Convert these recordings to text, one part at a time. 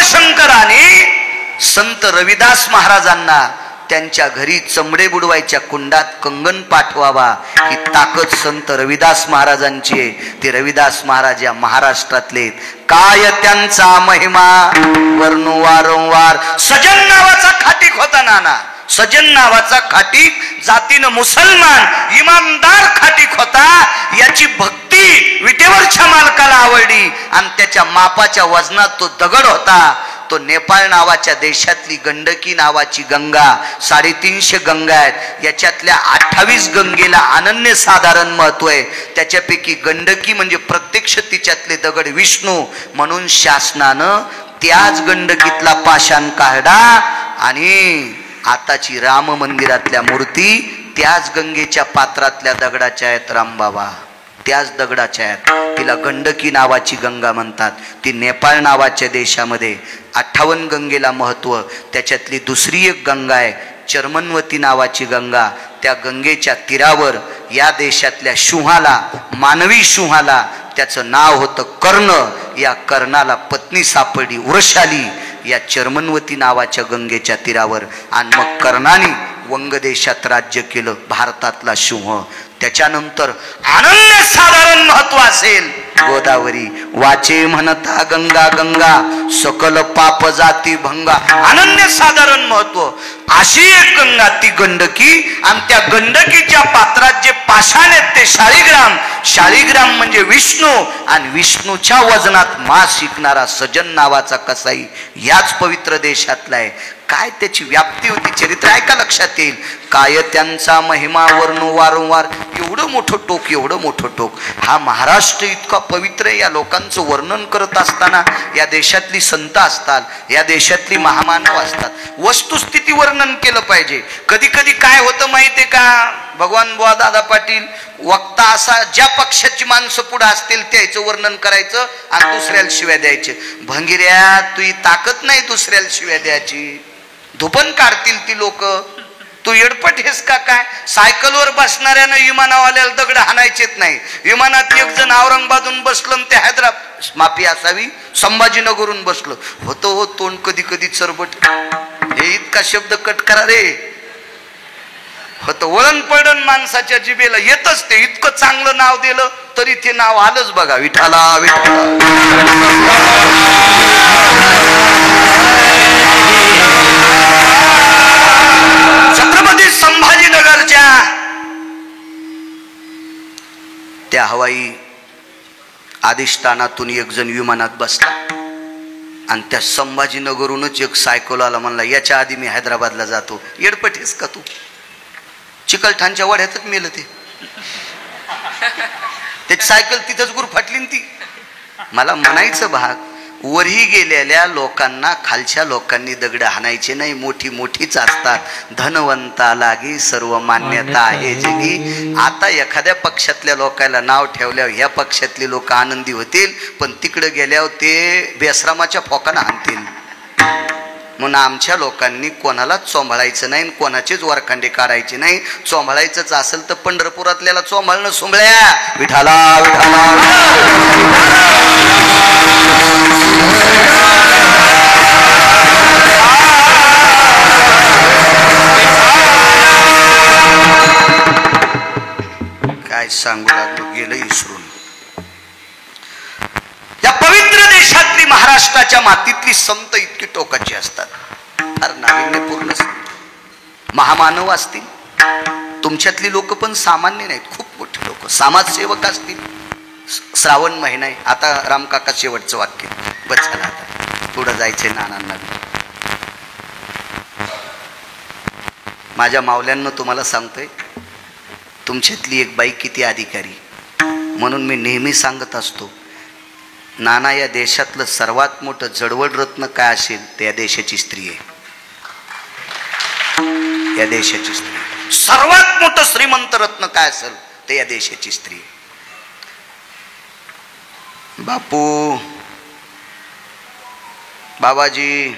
भीमाशंकराने संत रविदास महाराजांना त्यांच्या घरी चमडे बुडवायच्या कुंडात कंगन पाठवावा ही ताकद संत रविदास महाराजांची आहे. ते रविदास महाराज या महाराष्ट्रातले. काय त्यांचा महिमा वर्णू वारंवार. सजन नावाचा खाटीक होता नाना. सजन नावाचा खाटीक, जातीनं मुसलमान, इमानदार खाटीक होता. याची भक्ती विटेवरच्या मालकाला आवडली आणि त्याच्या मापाच्या वजनात तो दगड होता. तो नेपाळ नावाच्या देशातली गंडकी नावाची गंगा, 350 गंगा आहेत. याच्यातल्या 28 गंगेला अनन्यसाधारण महत्व आहे. त्याच्यापैकी गंडकी म्हणजे प्रत्यक्ष तिच्यातले दगड विष्णू. म्हणून शासनानं त्याच गंडकीतला पाषाण काढा आणि आताची राम मंदिरातल्या मूर्ती त्याच गंगेच्या पात्रातल्या दगडाच्या आहेत. रामबाबा त्याच दगडाच्या आहेत. तिला गंडकी नावाची गंगा म्हणतात. ती नेपाळ नावाच्या देशामध्ये 58 गंगेला महत्व. त्याच्यातली दुसरी एक गंगा आहे चर्मनवती नावाची गंगा. त्या गंगेच्या तीरावर या देशातल्या शुहाला, मानवी शुहाला, त्याचं नाव होतं कर्ण. या कर्णाला पत्नी सापडली वृषाली या चर्मनवती नावाच्या गंगेच्या तीरावर. आणि मग कर्णाने वंग देशात राज्य केलं, भारतातला सिंह. त्याच्यानंतर अनन्यसाधारण महत्व असेल गोदावरी. वाचे म्हणता गंगा गंगा सकल पाप जाती भंगा. अनन्यसाधारण महत्व. अशी एक गंगा ती गंडकी. आणि त्या गंडकीच्या पात्रात जे पाषाण आहेत ते शाळीग्राम. शाळीग्राम म्हणजे विष्णू. आणि विष्णूच्या वजनात मास शिकणारा सजन नावाचा कसाई याच पवित्र देशातला आहे. काय त्याची व्याप्ती होती, चरित्र ऐका लक्षात येईल. काय त्यांचा महिमा वर्णू वारंवार. एवढं मोठं टोक, एवढं मोठं टोक. हा महाराष्ट्र इतका पवित्र आहे. या लोकांचं वर्णन करत असताना या देशातली संत असतात, या देशातली महामानव असतात. वस्तुस्थिती वर्णन केलं पाहिजे. कधी कधी काय होतं माहितीये का, भगवान बुवा दादा पाटील वक्ता असा, ज्या पक्षाची माणसं पुढे असतील त्याचं वर्णन करायचं आणि दुसऱ्याला शिव्या द्यायचे. भंगिऱ्या तुझी ताकद नाही दुसऱ्याला शिव्या द्यायची. धुपन काढतील ती लोक. तू येडपट हेस का काय. सायकलवर बसणाऱ्यानं विमानावाल्याला दगड हाणायचेच नाही. विमानात एक जण औरंगाबादून बसलं, ते हैदराबाद माफी असावी संभाजीनगरहून बसलं होतं. हो तोंड कधी कधी चरबट. हे इतका शब्द कट करा रे. होतं वळण पडण माणसाच्या जिभेला येतच ते. इतकं चांगलं नाव दिलं तरी ते नाव आलंच बघा. विठाला विठाला. छत्रपती संभाजीनगरच्या त्या हवाई अधिष्ठानातून एक जण विमानात बसला आणि त्या संभाजीनगरहूनच एक सायकलवाला म्हणला याच्या आधी मी हैदराबादला जातो. येडपटीस का तू. चिकलठाणच्या वाड्यातच मेलं ते. त्याची सायकल तिथंच गुरफाटली ती. मला म्हणायचं भाग, वरही गेलेल्या लोकांना खालच्या लोकांनी दगड हाणायचे नाही. मोठी मोठीच असतात. धनवंता लागी सर्व मान्यता आहे जगी. आता एखाद्या पक्षातल्या लोकांना नाव ठेवल्यावर ह्या पक्षातली लोक आनंदी होतील, पण तिकडे गेल्यावर ते बेसरामाच्या फोकानं हाणतील. म्हणून आमच्या लोकांनी कोणालाच चोंभाळायचं नाही, कोणाचेच वरखांडे काढायचे नाही. चोंभाळायचंच असेल तर पंढरपुरातल्याला चोंभाळणं सुंबळ्या. विठाला विठाला. काय सांगू लागलो, गेलं इसरून. या पवित्र देशातली महाराष्ट्राच्या मातीतली संत इतकी टोकाची असतात. फार नाविन्यपूर्ण महामानव असतील. तुमच्यातली लोक पण सामान्य नाहीत, खूप मोठी लोक समाजसेवक असतील. श्रावण महिना आहे. आता रामकाका शेवटचं वाक्य बस झालं. आता पुढं जायचंय नानांना. माझ्या मावल्यांना तुम्हाला सांगतोय, तुमच्यातली एक बाई किती अधिकारी. म्हणून मी नेहमी सांगत असतो, नाना या देशातलं सर्वात मोठं जडवड रत्न काय असेल ते या देशाची स्त्री आहे. या देशाची स्त्री. सर्वात मोठं श्रीमंत रत्न काय असेल ते या देशाची स्त्री. बापू, बाबाजी,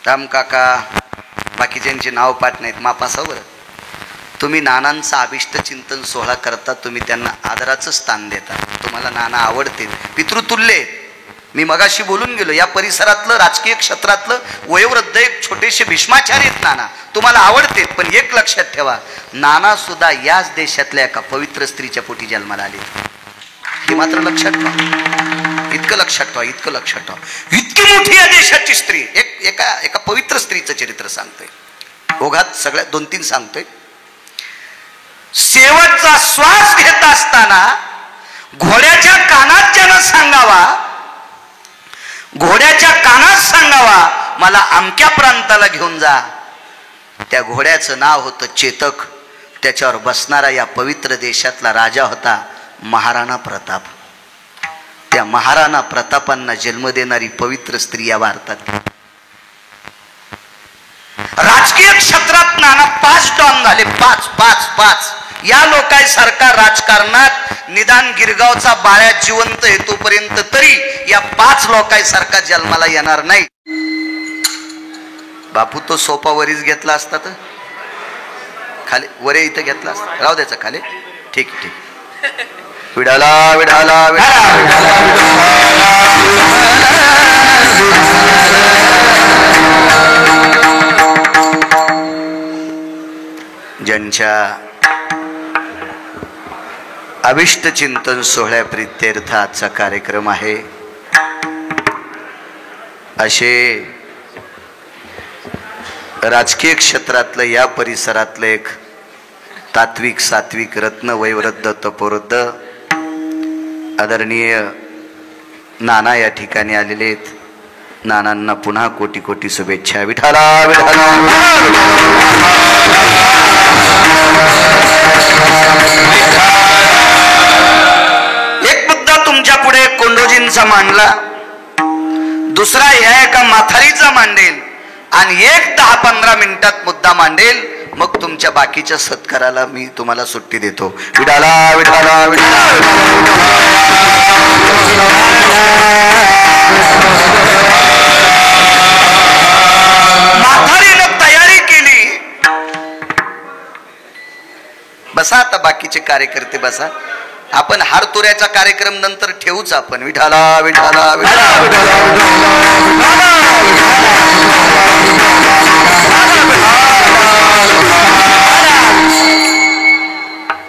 रामकाका, बाकीच्यांचे नाव पाठ नाहीत, मापासा बरं. तुम्ही नानांचा अभिष्ट चिंतन सोहळा करता, तुम्ही त्यांना आदराचं स्थान देता. तुम्हाला नाना आवडते, पितृतुल्य. मी मगाशी बोलून गेलो, या परिसरातलं राजकीय क्षेत्रातलं वयोवृद्ध एक छोटेसे भीष्माचार्य आहेत नाना, तुम्हाला आवडते. पण एक लक्षात ठेवा, नाना सुद्धा याच देशातल्या एका पवित्र स्त्रीच्या पोटी जन्माला आले. हे मात्र लक्षात ठेवा, इतकं लक्षात ठेवा, इतकं लक्षात ठेवा. इतकी मोठी या देशाची स्त्री, एका पवित्र स्त्रीचं चरित्र सांगतोय. ओघात सगळ्यात 2-3 सांगतोय. शेवटचा श्वास घेत असताना घोड्याच्या कानात ज्यानं सांगावा, घोड्याच्या कानात सांगावा मला अमक्या प्रांताला घेऊन जा. त्या घोड्याचं नाव होतं चेतक. त्याच्यावर बसणारा या पवित्र देशातला राजा होता महाराणा प्रताप. त्या महाराणा प्रतापांना जन्म देणारी पवित्र स्त्री या भारतात. राजकीय क्षेत्रात नाना 5 डॉन झाले. 5 या लोकांसारखा राजकारणात निदान गिरगावचा बाळ्या जिवंत आहे तोपर्यंत तरी या 5 लोकांसारखा जन्माला येणार नाही. बापू तो सोपा वरीच घेतला असता तर खाली, वरे इथं घेतला असता, राहू द्यायचा खाली. ठीक ठीक. विडाला विडाला ज्यांच्या अभिष्ट चिंतन सोहळ्या प्रित्यर्थाचा कार्यक्रम आहे, असे राजकीय क्षेत्रातलं या परिसरातलं एक तात्विक सात्विक रत्न वयोवृद्ध तपोवृद्ध आदरणीय नाना या ठिकाणी आलेले आहेत. नानांना पुन्हा कोटी कोटी शुभेच्छा. विठाला विठाला. एक मुद्दा तुमच्या पुढे कोंडोजींचा मांडला, दुसरा ह्या एका माथारीचा मांडेल आणि एक 10-15 मिनिटात मुद्दा मांडेल. मग तुमच्या बाकीच्या सत्काराला मी तुम्हाला सुट्टी देतो. विठाला विठाला विठाला. माथारीनं तयारी केली. बसा आता बाकीचे कार्यकर्ते बसा. आपण हारतोऱ्याचा कार्यक्रम नंतर ठेवूच आपण. विठाला विठाला विठाला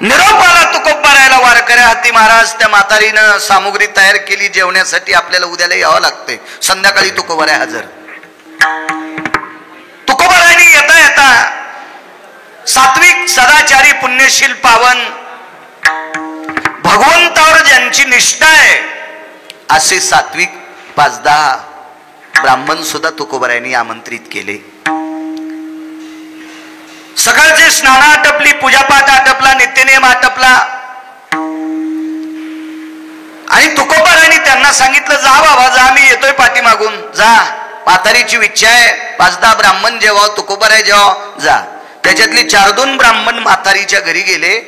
निरोपाला तुकोबारायला वारकऱ्या हाती महाराज. त्या म्हातारीनं सामुग्री तयार केली जेवण्यासाठी. आपल्याला उद्याला यावं लागतंय. संध्याकाळी तुकोबाराय हजर. तुकोबारायनी येता येता सात्विक सदाचारी पुण्यशील पावन भगवंतावर ज्यांची निष्ठा आहे असे सात्विक 5-10 ब्राह्मण सुद्धा तुकोबारायांनी आमंत्रित केले. सकाळचे स्नान आटपली, पूजापाठ आटपला, नित्यनेम आटपला आणि तुकोबारायांनी त्यांना सांगितलं, जा बाबा जा, मी येतोय पाठीमागून, जा. म्हातारीची इच्छा आहे, 5-10 ब्राह्मण जेव्हा तुकोबाराय जेव्हा जा. त्याच्यातले 4-2 ब्राह्मण म्हातारीच्या घरी गेले.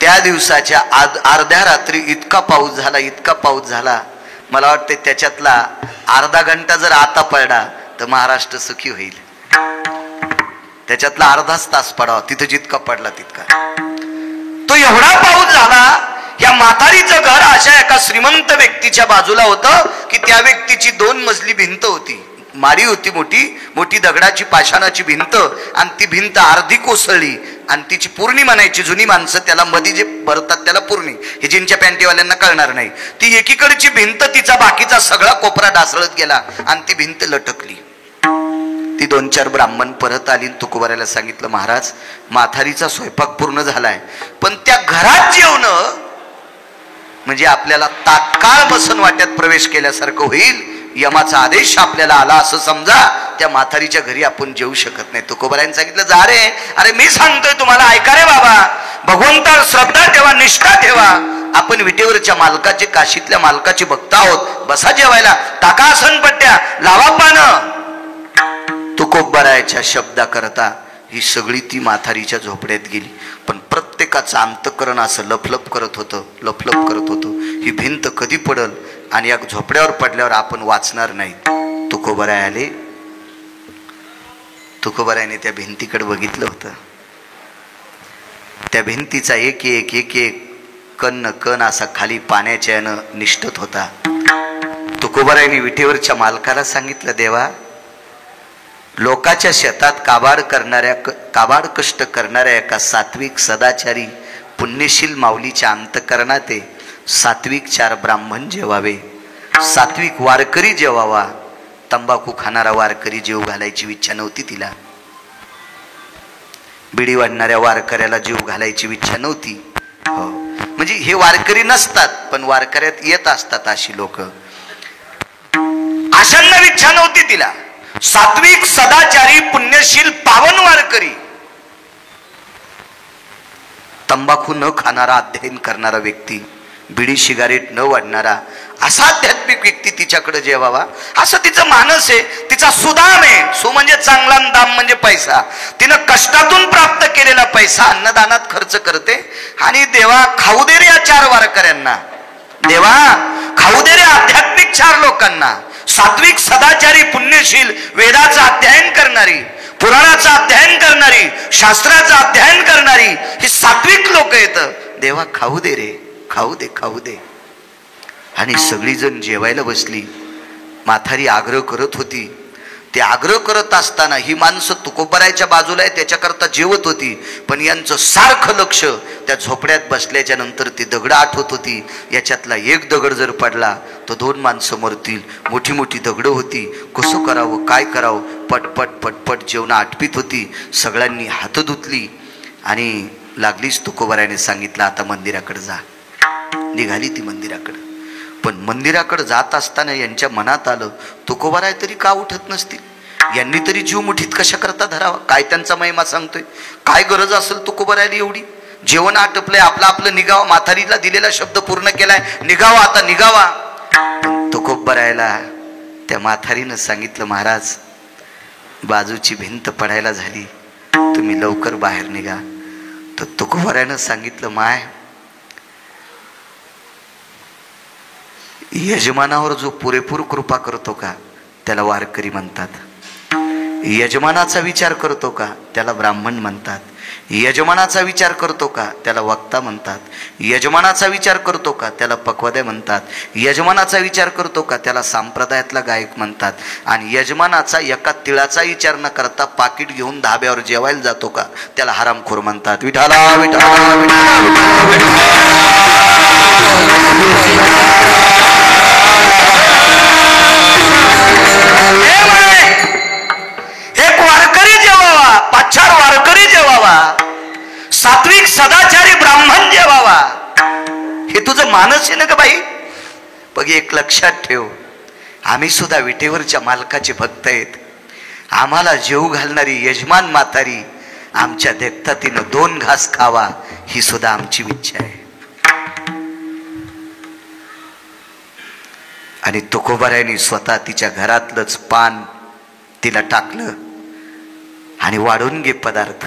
त्या दिवसाच्या अर्ध्या रात्री इतका पाऊस झाला, इतका पाऊस झाला, मला वाटतं त्याच्यातला अर्धा घंटा जर आता पडला तर महाराष्ट्र सुखी होईल. त्याच्यातला अर्धाच तास पडावा, तिथं जितका पडला तितका. तो एवढा पाऊस झाला. या म्हातारीचं घर अशा एका श्रीमंत व्यक्तीच्या बाजूला होतं की त्या व्यक्तीची 2 मजली भिंत होती, माडी होती, मोठी मोठी दगडाची पाषाणाची भिंत. आणि ती भिंत अर्धी कोसळली आणि तिची पूर्णी म्हणायची. जुनी माणसं त्याला मध्ये जे भरतात त्याला पूर्णी, हे जीनच्या पॅन्टीवाल्यांना कळणार नाही. ती एकीकडची भिंत तिचा बाकीचा सगळा कोपरा ढासळत गेला आणि ती भिंत लटकली. ती 2-4 ब्राह्मण परत आली. तुकोबारायला सांगितलं, महाराज म्हातारीचा स्वयंपाक पूर्ण झालाय, पण त्या घरात जेवणं म्हणजे आपल्याला तात्काळ बसन वाट्यात प्रवेश केल्यासारखं होईल. यमाचा आदेश आपल्याला आला असं समजा. त्या म्हातारीच्या घरी आपण जेवू शकत नाही. तुकोबारायांनी सांगितलं, जा रे, अरे मी सांगतोय तुम्हाला, ऐका रे बाबा, भगवंतावर श्रद्धा ठेवा, निष्ठा ठेवा. आपण विटेवरच्या मालकाचे, काशीतल्या मालकाचे भक्त आहोत. बसा जेवायला, टाका आसनपट्ट्या, लावा पानं. तुकोबारायाच्या शब्दा करता ही सगळी ती म्हातारीच्या झोपड्यात गेली. पण प्रत्येकाचं अंतःकरण असं लफलफ करत होतं, लफलफ करत होतं, ही भिंत कधी पडल आणि या झोपड्यावर पडल्यावर आपण वाचणार नाही. तुकोबाराय आले. तुकोबारायाने त्या भिंतीकडे बघितलं होतं. त्या भिंतीचा एक एक कण कण असा खाली पाण्याच्या यानं निष्ठत होता. तुकोबारायांनी विटेवरच्या मालकाला सांगितलं, देवा, लोकाच्या शेतात काबाड कष्ट करणाऱ्या एका सात्विक सदाचारी पुण्यशील माऊलीच्या अंतकरणात सात्विक 4 ब्राह्मण जेवावे, सात्विक वारकरी जेवावा. तंबाखू खाणारा वारकरी जेव घालायची इच्छा नव्हती तिला. बिडी वाढणाऱ्या वारकऱ्याला जीव घालायची इच्छा नव्हती. हो, म्हणजे हे वारकरी नसतात पण वारकऱ्यात येत असतात अशी लोक. अशांना इच्छा नव्हती तिला. सात्विक सदाचारी पुण्यशील पावन वारकरी, तंबाखू न खाणारा, अध्ययन करणारा व्यक्ती, बिडी सिगारेट न वाढणारा असा आध्यात्मिक व्यक्ती तिच्याकडे जेवावा असं तिचं मानस आहे. तिचा सुदाम आहे. सु म्हणजे चांगला, दाम म्हणजे पैसा. तिनं कष्टातून प्राप्त केलेला पैसा अन्नदानात खर्च करते. आणि देवा खाऊ दे रे या 4 वारकऱ्यांना, देवा खाऊ दे रे आध्यात्मिक 4 लोकांना. सात्विक सदाचारी पुण्यशील, वेदाचं अध्ययन करणारी, पुराणाचं अध्ययन करणारी, शास्त्राचं अध्ययन करणारी ही सात्विक लोक आहेत. देवा खाऊ दे रे, खाऊ दे, खाऊ दे. आणि सगळीजण जेवायला बसली. म्हातारी आग्रह करत होती. ते आग्रह करत असताना ही माणसं तुकोबारायच्या बाजूला आहे त्याच्याकरता जेवत होती. पण यांचं सारखं लक्ष त्या झोपड्यात बसल्याच्या नंतर ती दगड आठवत होती. याच्यातला एक दगड जर पडला तर 2 माणसं मरतील. मोठी मोठी दगडं होती. कसं करावं, काय करावं, पटपट पटपट जेवण आटपीत होती. सगळ्यांनी हात धुतली आणि लागलीच तुकोबारायने सांगितलं, आता मंदिराकडे जा. निघाली ती मंदिराकडे. पण मंदिराकडे जात असताना यांच्या मनात आलं, तुकोबाराय तरी का उठत नसतील, यांनी तरी जीव मुठीत कशा करता धरावा, काय त्यांचा महिमा सांगतोय, काय गरज असेल तुकोबारायला एवढी. जेवण आटपलंय, आपलं निघावा, म्हातारीला दिलेला शब्द पूर्ण केलाय, निघावा आता निघावा. तुकोबारायला त्या म्हातारीनं सांगितलं, महाराज बाजूची भिंत पडायला झाली, तुम्ही लवकर बाहेर निघा. तर तुकोबारायनं सांगितलं, माय यजमानावर जो पुरेपूर कृपा करतो का त्याला वारकरी म्हणतात. यजमानाचा विचार करतो का त्याला ब्राह्मण म्हणतात. यजमानाचा विचार करतो का त्याला वक्ता म्हणतात. यजमानाचा विचार करतो का त्याला पक्वाद्या म्हणतात. यजमानाचा विचार करतो का त्याला संप्रदायातला गायक म्हणतात. आणि यजमानाचा एका तिळाचा विचार न करता पाकिट घेऊन धाब्यावर जेवायला जातो का त्याला हरामखोर म्हणतात. विठाला विठाला एक वारकरी जेवावा, 5-4 वारकरी जेवावा, सात्विक सदाचारी ब्राह्मण जेवावा, हे तुझं मानस आहे ना ग बाई. बघ, एक लक्षात ठेव, आम्ही सुद्धा विटेवरच्या मालकाचे भक्त आहेत. आम्हाला जेव घालणारी यजमान म्हातारी आमच्या देखता तिनं 2 घास खावा ही सुद्धा आमची इच्छा आहे. आणि तुकोबारायांनी स्वतः तिच्या घरातलंच पान तिला टाकलं आणि वाढून घे पदार्थ.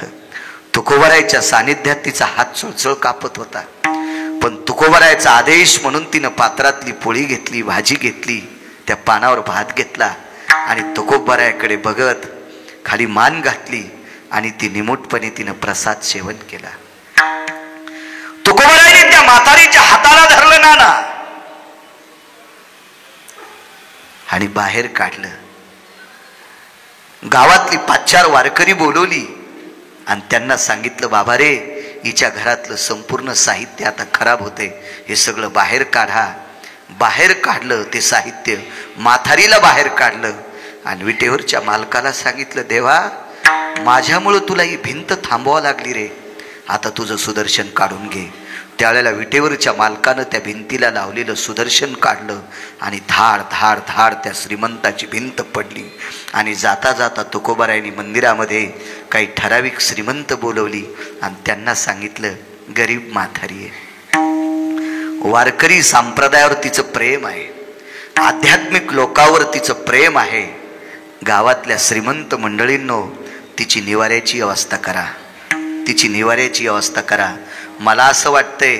तुकोबारायच्या सानिध्यात तिचा हात चळचळ कापत होता. पण तुकोबारायचा आदेश म्हणून तिनं पात्रातली पोळी घेतली, भाजी घेतली, त्या पानावर भात घेतला आणि तुकोबारायाकडे बघत खाली मान घातली आणि ती निमूटपणे तिनं प्रसाद सेवन केला. तुकोबारायाने त्या म्हातारीच्या हाताला धरलं नाना आणि बाहेर काढलं. गावातली 5-4 वारकरी बोलवली आणि त्यांना सांगितलं, बाबा रे, हिच्या घरातलं संपूर्ण साहित्य आता खराब होते, हे सगळं बाहेर काढा. बाहेर काढलं ते साहित्य, म्हातारीला बाहेर काढलं आणि विटेवरच्या मालकाला सांगितलं, देवा माझ्यामुळं तुला ही भिंत थांबवा लागली रे, आता तुझं सुदर्शन काढून घे. त्यावेळेला विटेवरच्या मालकानं त्या भिंतीला लावलेलं सुदर्शन काढलं आणि धाड धाड धाड त्या श्रीमंताची भिंत पडली. आणि जाता जाता तुकोबारायांनी मंदिरामध्ये काही ठराविक श्रीमंत बोलवली आणि त्यांना सांगितलं, गरीब म्हातारी आहे, वारकरी संप्रदायावर तिचं प्रेम आहे, आध्यात्मिक लोकांवर तिचं प्रेम आहे. गावातल्या श्रीमंत मंडळींनो, तिची निवाऱ्याची व्यवस्था करा, तिची निवाऱ्याची व्यवस्था करा. मला असं वाटतंय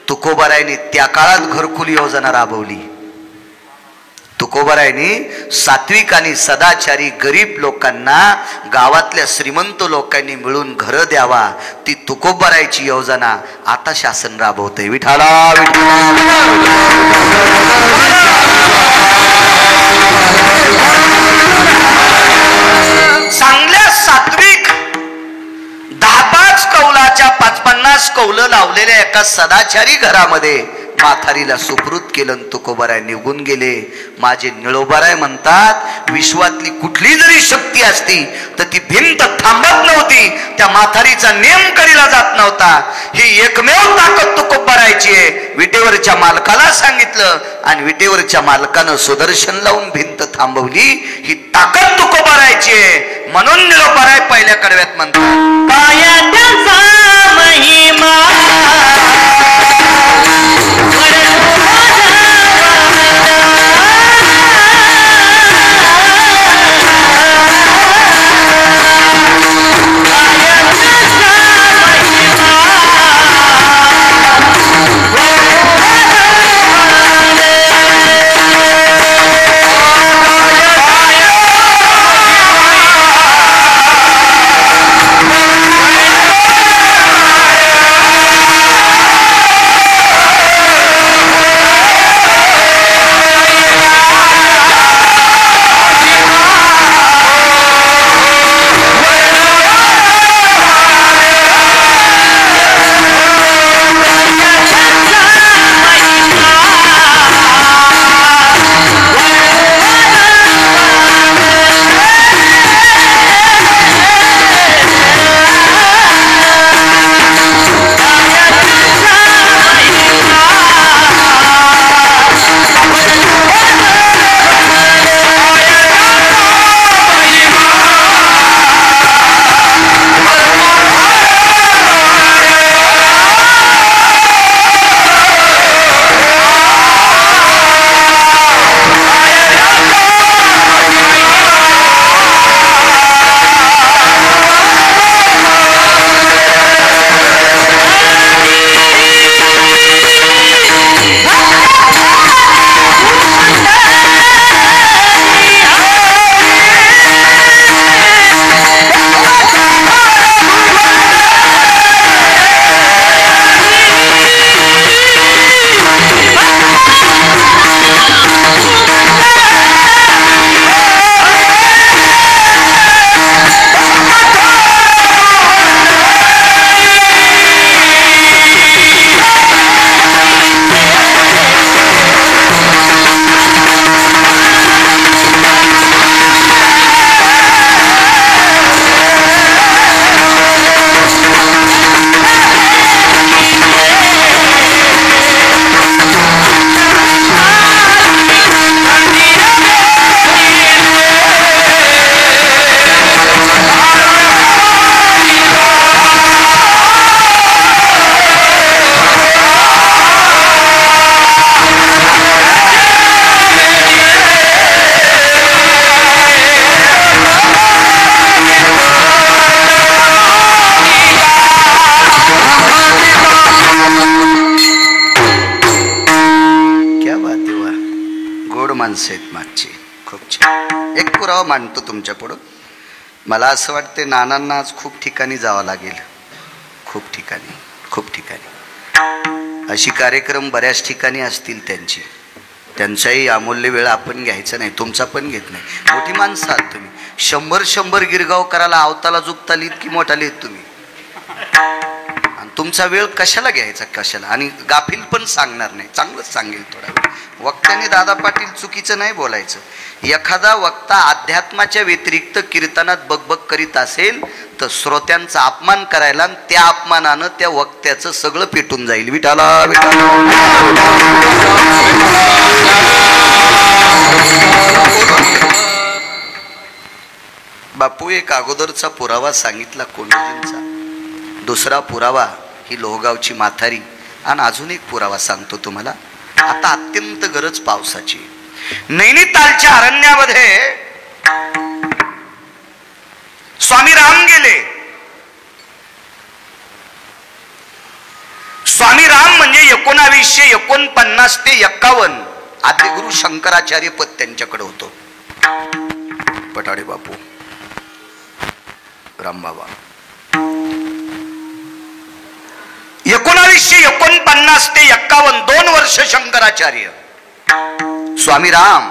तुकोबारायांनी त्या काळात घरकुल योजना राबवली. तुकोबारायांनी सात्विक आणि सदाचारी गरीब लोकांना गावातल्या श्रीमंत लोकांनी मिळून घरं द्यावा, ती तुकोबारायची योजना आता शासन राबवतंय. विठाला चांगल्या सात्विक 10-5 कौलाच्या 50-50 कौलं लावलेल्या एका सदाचारी घरामध्ये माथारीला सुपृत केलं. तुकोबाराय निघून गेले. माझे निळोबाराय म्हणतात, विश्वातली कुठली जरी शक्ती असती तर ती भिंत थांबत नव्हती, त्या माथारीचा नेम करीला जात नव्हता. ही एकमेव ताकद तुकोबारायची आहे. विटेवरच्या मालकाला सांगितलं आणि विटेवरच्या मालकानं सुदर्शन लावून भिंत थांबवली. ही ताकद तुकोबारायची आहे. म्हणून निळोबाराय पहिल्या कडव्यात म्हणतात, काय त्याचा महिमा मागची. खूप छान. एक पुरावा मांडतो तुमच्या पुढं. मला असं वाटते नानांना आज खूप ठिकाणी जावं लागेल. खूप ठिकाणी अशी कार्यक्रम बऱ्याच ठिकाणी असतील त्यांची. त्यांचाही अमूल्य वेळ आपण घ्यायचा नाही, तुमचा पण घेत नाही. मोठी माणसं आहात तुम्ही. 100 गिरगाव करायला आवताला जुगता लिहित की मोठा लिहित तुम्ही. आणि तुमचा वेळ कशाला घ्यायचा, कशाला. आणि गाफील पण सांगणार नाही, चांगलंच सांगेल थोडा वेळ. वक्त्याने दादा पाटील चुकीचं नाही बोलायचं. एखादा वक्ता अध्यात्माच्या व्यतिरिक्त कीर्तनात बकबक करीत असेल तर श्रोत्यांचा अपमान करायला, त्या अपमानानं त्या वक्त्याचं सगळं पेटून जाईल. विठाला बापू एक अगोदरचा पुरावा सांगितला कोंडजींचा. दुसरा पुरावा ही लोहगावची माथारी. आणि अजून एक पुरावा सांगतो तुम्हाला. आता अत्यंत गरज पावसाची. नैनितालच्या अरण्यामध्ये स्वामी राम गेले. स्वामी राम म्हणजे 1949 ते 51 आद्यगुरु शंकराचार्य पद त्यांच्याकडे होतं. पठाडे बापू, रामबाबा. 1949 ते 51 2 वर्ष शंकराचार्य. स्वामी राम.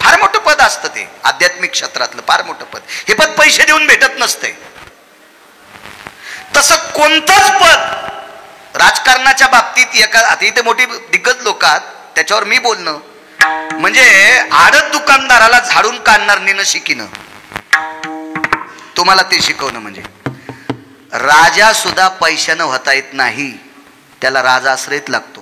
फार मोठं पद असतं ते, आध्यात्मिक क्षेत्रातलं फार मोठं पद. हे पद पैसे देऊन भेटत नसते. तसं कोणतंच पद राजकारणाच्या बाबतीत इथे मोठी दिग्गज लोक आहेत, त्याच्यावर मी बोलणं म्हणजे आडत दुकानदाराला झाडून काढणार नेणं शिकीनं, तुम्हाला ते शिकवणं. म्हणजे राजा सुद्धा पैशानं होता येत नाही, त्याला राजाश्रयच लागतो.